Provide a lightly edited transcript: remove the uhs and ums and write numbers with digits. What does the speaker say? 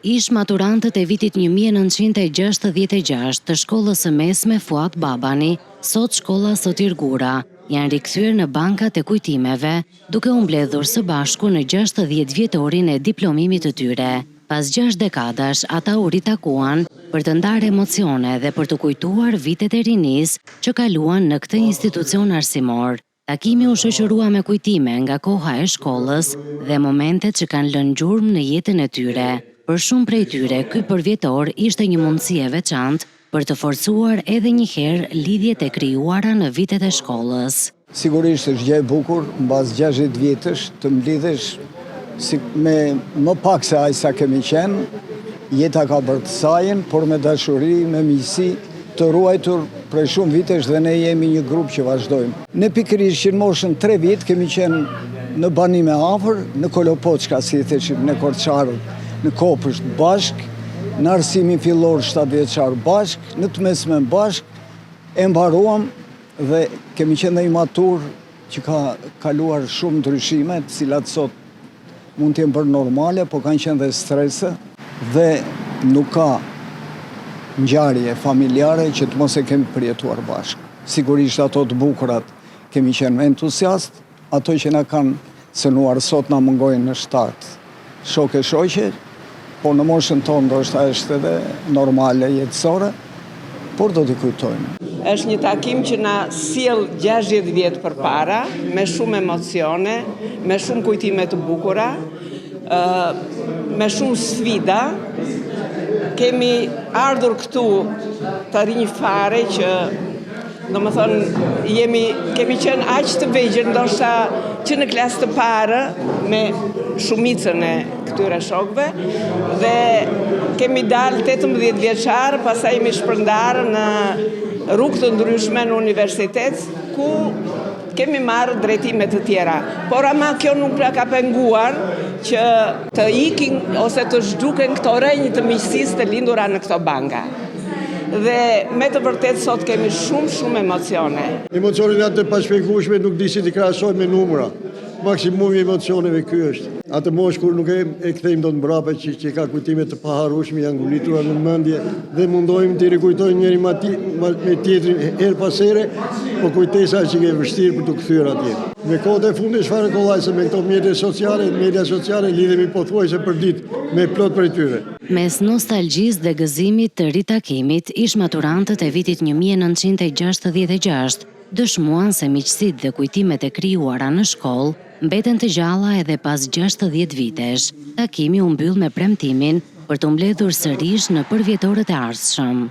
Ish maturantët e vitit 1966 të shkollës së mesme Fuat Babani, sot shkolla Sotir Gura, janë rikthyer në bankat e kujtimeve, duke u mbledhur së bashku në 60 vjetorin e diplomimit të tyre. Pas 6 dekadash, ata u ritakuan për të ndarë emocione dhe për të kujtuar vitet e rinis që kaluan në këtë institucion arsimor. Takimi u shoqërua me kujtime nga koha e shkollës dhe momentet që kanë lënë gjurmë në jetën e tyre. Për shumë prej tyre, ky përvjetor ishte një mundësi e veçantë për të forcuar edhe një herë lidhjet e krijuara në vitet e shkollës. Sigurisht është gjë e bukur mbas 60 vjetësh të mblidhesh me më pak se aq sa kemi qenë, jeta ka bërë të sajën, por me dashuri, me miqësi, të ruajtur prej shumë vitesh dhe ne jemi një grup që vazhdojmë. Ne pikërisht që në moshën 3 vjet kemi qenë në banime afër, në Kolopoçka, si e thëshim, në Korçarët, në Kopësht bashk, në arsimin fillor 7 vjeçar bashk, në të mesmen bashk, e mbaruam dhe kemi qenë dhe i matur që ka kaluar shumë ndryshime, të cilat sot mund të jenë bërë normale, po kanë qenë dhe strese dhe nuk ka ngjarje familjare që të mos e kemi përjetuar bashkë. Sigurisht ato të bukurat kemi qenë entuziast, ato që na kanë cënuar sot na mungojnë në shtat. Shok e shoqe, po në moshën tonë ndoshta është edhe normale jetësore, por do t'i kujtojmë. Është një takim që na sjell 60 vjet përpara, me shumë emocione, me shumë kujtime të bukura, me shumë sfida. Kemi ardhur këtu të rinj fare që, domethënë, kemi qenë aq të vegjël, ndoshta që në klasë të parë me shumicën e këtyre shokëve dhe kemi dalë 18 vjeçar, pastaj jemi shpërndarë në rrugë të ndryshme në universitet ku kemi marrë drejtime të tjera. Por ama kjo nuk na ka penguar që të ikin ose të zhduken këto rrënjë të miqësisë të lindura në këto banka. Dhe me të vërtet sot kemi shumë emocione. Emocionet janë të pashpjegueshme, nuk di si t'i krahasoj me numra. Maksimumi emocioneve ky është. Atë moshë kur nuk e kthejmë dot mbrapa që ka kujtime të paharrueshme, janë ngulitura në mendje dhe mundohemi të rikujtojmë njëri me tjetrin her pas here, po kujtesa që ke vështirë për të kthyer atje. Me kohët e fundit çfarë kollajse me këto media sociale lidhemi pothuajse për ditë me plot prej tyre. Mes nostalgjisë dhe gëzimit të ritakimit, ish maturantët e vitit 1966 dëshmuan se miqësitë dhe kujtimet e krijuara në shkollë mbeten të gjalla edhe pas 60 vitesh. Takimi u mbyll me premtimin për të mbledhur sërish në përvjetorët e ardhshëm.